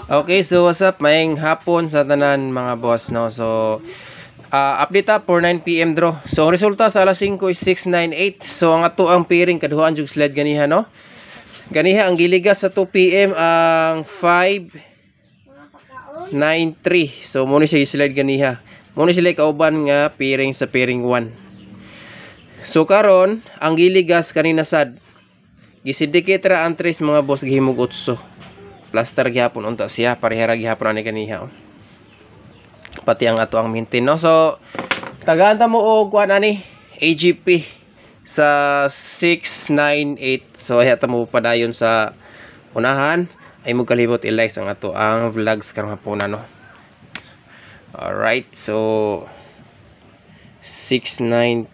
Okay, so what's up? Maying hapon sa tanan mga boss, no? So, update up for 9 PM draw. So, ang resulta sa alas 5 is 698. So, ang ato ang pairing kaduhaan jug slide ganiha, no? Ganiha ang giligas sa 2 PM ang 593. So, muna siya slide ganiha. Muna sila kauban nga pairing sa pairing 1. So, karon ang giligas kanina sad. Gisidikit ra ang tres mga boss gihimog 8. Plaster gihapon unta siya, parehara gihapon ani kaniha. Pati ang ato ang maintain, no? So tagaan ta mo og kuan ani AGP sa 698. So ay ta mo padayon sa unahan. Ay mo kalibot i-like ang ato ang vlogs karong hapon, no? Alright, so 698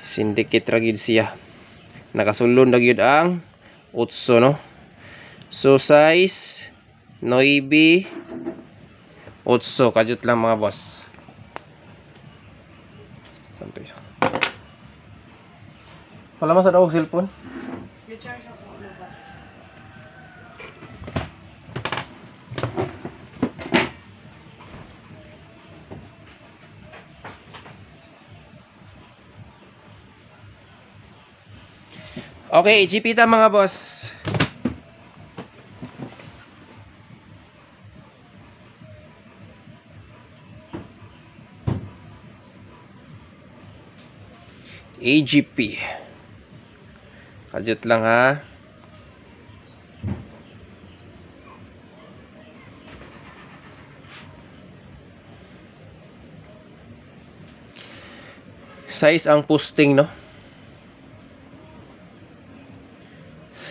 syndicate ra gid siya. Nakasulod na gyud ang 8, no? So size 9 8 kajut lang mga boss. Santo isa. Wala sa daog cellphone. Okay, GP ta mga boss. AGP. Kajut lang ha. Size ang posting, no?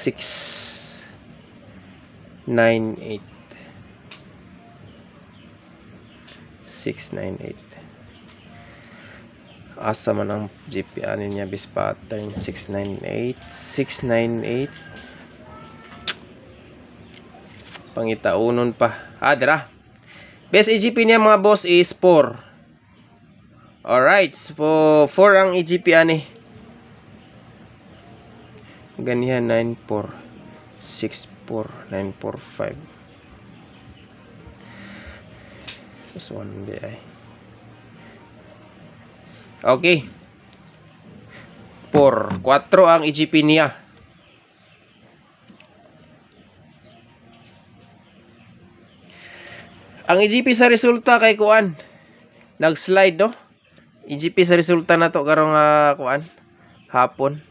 698 asa man ang GP ani niya bis pattern 698 pangitaunon pa dira best EGP niya mga boss is 4. Alright, so 4 ang EGP ani. Ganyan 9464945. This one di ay. Okay. 4 ang EGP niya. Ang EGP sa resulta kay kuan nag-slide, no? EGP sa resulta na to karong kuan hapon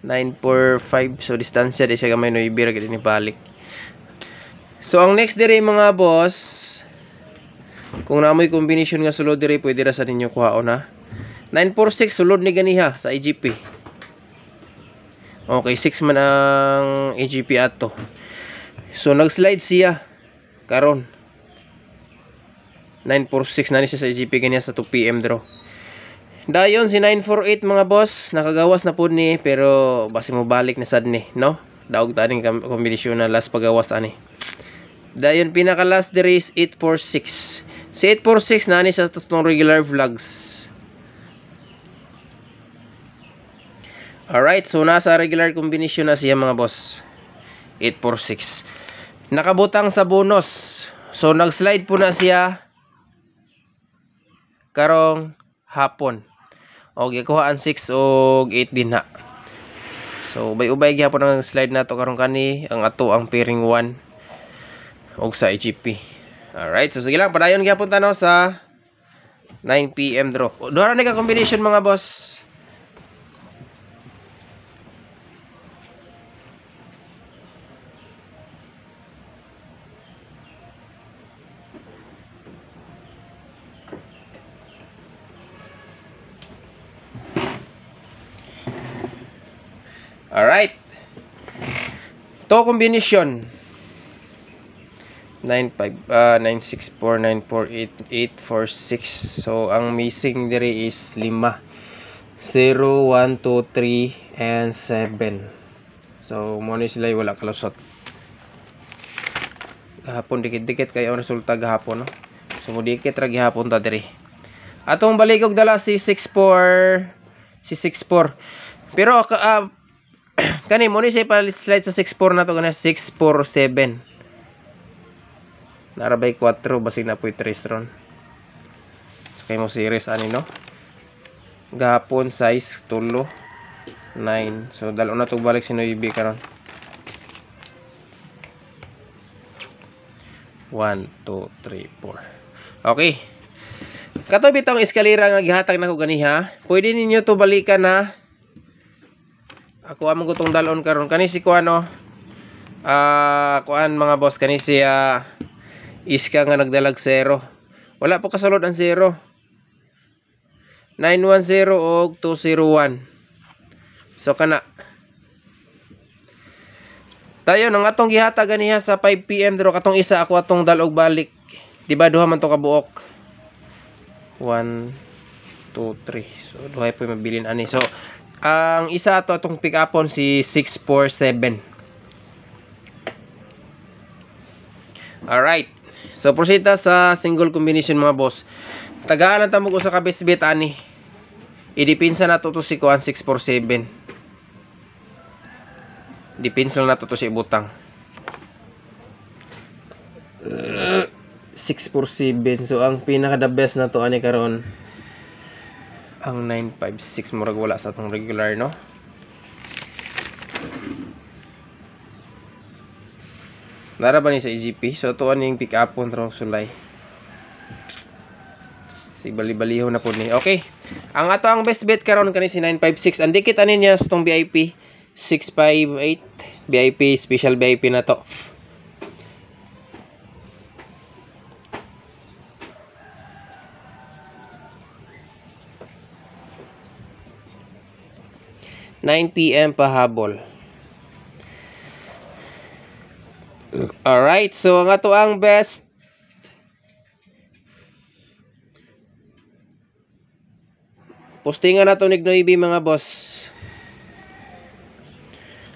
945. So distansya di siya gamay no ibira gid ni balik. So ang next dire mga boss, kung namoy combination nga sulod dire pwede ra sa ninyo kuhaon ha. 946 sulod ni ganiha sa EGP. Okay, 6 man ang EGP ato. So nag-slide siya karon 946 na ni siya sa EGP ganiha sa 2 PM draw. Dayon si 948 mga boss, nakagawas na po ni pero basi mo balik na sad ni, no? Daog taning kombinasyon na last pagawas ani. Dayon pinaka last there is 846. Si 846 na ni sa tong regular vlogs. Alright, so nasa regular combination na siya mga boss. 846. Nakabutang sa bonus. So nag-slide po na siya karong hapon. Okay, kuha ang 6 o 8 din ha. So ubay-ubay gyapon ang slide nato karon kani ang ato ang pairing 1 og sa EGP. Alright, so sige lang padayon gyapon ta no sa 9 PM draw. Duha ra ni ka combination mga boss. Alright. To combination 964948846. So ang missing dire is 5. 0 1 2 3 and 7. So mo ni sila wala kalusot. Gahapon dikit-dikit kay ang resulta gahapon, no. So mo dikit ra gihapon ta dire. Atong balikog dala si 64 Pero Kani mo ni siya pa-slide sa 6-4 na to kana 6-4-7. Narabay 4 basig na po'y 3 ron. So kay mo series ani no. Gapon size tulo 9. So dalo na to balik si 9 karon. 1 2 3 4. Okay. Kato bitong eskalera nga gihatag nako ganiha. Pwede ninyo to balikan na ako among gutong dalon karon kani si kuano kuan mga boss kani si iska nga nagdalag 0. Wala po kasulod ang 0. 910 og 201. So kana tayo nang atong gihatag ganiha sa 5 PM diro katong isa ako atong dalog balik. Di ba duha man to ka buok? 1 2 3. So duhay po mabilin ani. So ang isa to atong pick upon si 647. Alright. So proceed ta sa single combination mga boss. Tagaan ta mo ko sa kabisbit ani. Idipinsa na to si kuan 647. Dipinsa na to si ibutang. 647. So ang pinaka the best na to ani karon ang 956 murag wala sa atong regular no. Nara ba ni sa EGP? So to aning pick up on rong sulay. Si bali-baliho na po ni. Okay. Ang ato ang best bet karon kani si 956. Ang dikit ani niya sa tong VIP 658 VIP special VIP na to. PM pahabol. Alright, so ang ato ang best postingan na to ni Noibi mga boss.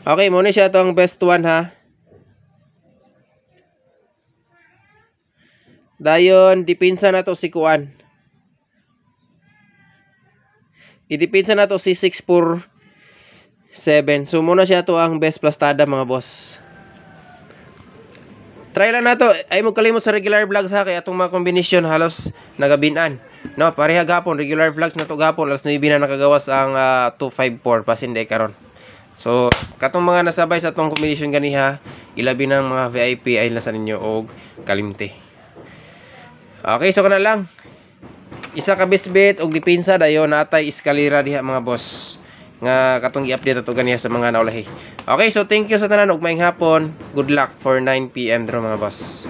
Okay, muna siya to ang best one ha. Dayon, dipinsa na to si Kuan. Idipinsa na to si 647. So muna siya to ang best plastada mga boss. Try lang na to. Ay mo kalimot sa regular vlogs ha. Kaya itong mga kombinasyon halos nagabinan. No, pareha gapon. Regular vlogs na to gapon. Alas 9 na nakagawas ang 254. Pasinday karon. So, katong mga nasabay sa itong kombinasyon ganiha, ilabi ng mga VIP ay nasa ninyo og kalimte. Okay, so kana lang. Isa ka bisbit og dipinsa dayon natay eskalera diha mga boss. Nga katong i-update ato ganiha sa mga naulahi. Okay, so thank you sa tanan ug maayong hapon. Good luck for 9 PM dro mga boss.